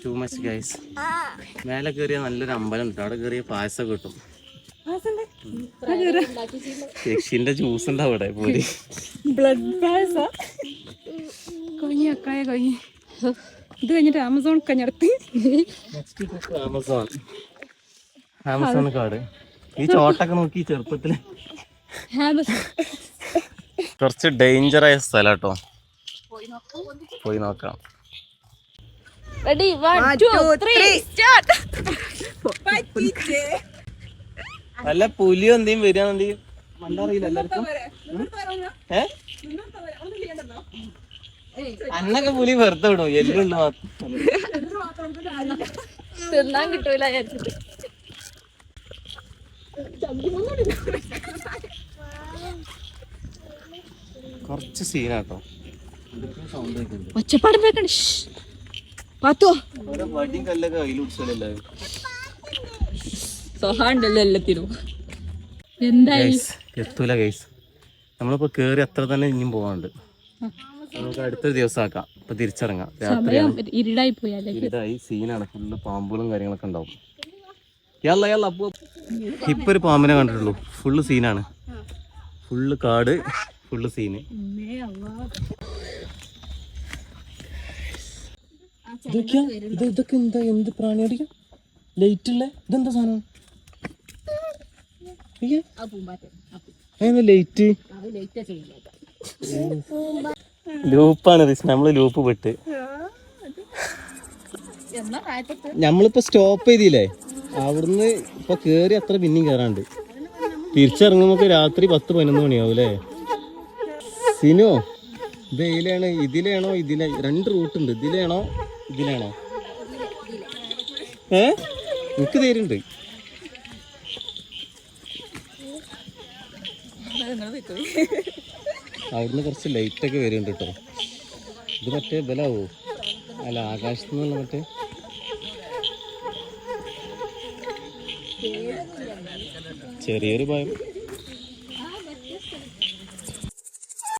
Too much guys. മേലെ കയറിയ നല്ലൊരു അമ്പലം ഉണ്ട്, അവിടെ കയറിയ പായസം കിട്ടും. യക്ഷിന്റെ ജ്യൂസ് ഉണ്ട് അവിടെ പോയി. ബ്ലഡ് പായസം കൊഞ്ഞക്കായ കൊഞ്ഞ്. ഇത് കഴിഞ്ഞിട്ട് ആമസോൺ കഞ്ഞടത്തി. ആമസോൺ കാട്. ഈ ചോട്ടൊക്കെ നോക്കി ചെറുപ്പത്തില്. കുറച്ച് ഡേഞ്ചറായ സ്ഥലം കേട്ടോ, പോയി നോക്കാം. Ready, 1, 2, 3, start. വല്ല പുലിയോ എന്തെങ്കിലും വരികയാണെന്തെങ്കിലും മണ്ടറിയില്ല എല്ലാവർക്കും. അന്നൊക്കെ പുലി വെറുതെ വിടും, എല്ലുള്ള തിന്നാൻ കിട്ടൂല. കുറച്ച് സീനാട്ടോ. ഒച്ചപ്പാട് വടിയും കല്ലൊക്കെ കയ്യിൽ പിടിച്ചല്ലോ. സഹാണ്ടല്ലോ എല്ലാത്തിനും. എന്തായി എത്തൂല ഗൈസ്. നമ്മളിപ്പോ കേറി അത്ര തന്നെ ഇനിയും പോകാനുണ്ട്. നമുക്ക് അടുത്തൊരു ദിവസം ആക്കാം. ഇപ്പൊ തിരിച്ചിറങ്ങാം. രാത്രിയാണ്, ഇരുടായി പോയാലേ. ഇരുടായി സീനാണ്. ഫുള്ള് പാമ്പുകളും കാര്യങ്ങളൊക്കെ ഉണ്ടാവും. ഇപ്പൊ ഒരു പാമ്പിനെ കണ്ടിട്ടുള്ളൂ. ഫുള്ള് സീനാണ്, ഫുള്ള് കാട്, ഫുള്ള് സീന്. ഇതൊക്കെ എന്താ, എന്ത് പ്രാണിയായിരിക്കും? ലൈറ്റ് ഉള്ള ഇതെന്താ സാധനം? ലൈറ്റ് ലൂപ്പാണ്. നമ്മള് ലൂപ്പ് പെട്ട് നമ്മളിപ്പോ സ്റ്റോപ്പ് ചെയ്തില്ലേ, അവിടുന്ന് ഇപ്പൊ കേറി അത്ര പിന്നെയും കേറാണ്ട്. തിരിച്ചിറങ്ങുമ്പോ രാത്രി 10-11 മണിയാവും അല്ലേ? സിനോ ഇത് ഇതിലാണ്, ഇതിലാണോ ഇതിലെ? 2 റൂട്ട് ഉണ്ട്. ഇതിലാണോ ഇതിലാണോ? എനിക്ക് തരുന്നുണ്ട്. അവിടുന്ന് കുറച്ച് ലൈറ്റൊക്കെ വരുന്നുണ്ട് കേട്ടോ. ഇത് മറ്റേ ബലാവോ? അല്ല, ആകാശത്തു നിന്നുള്ള മറ്റേ ചെറിയൊരു ഭയം.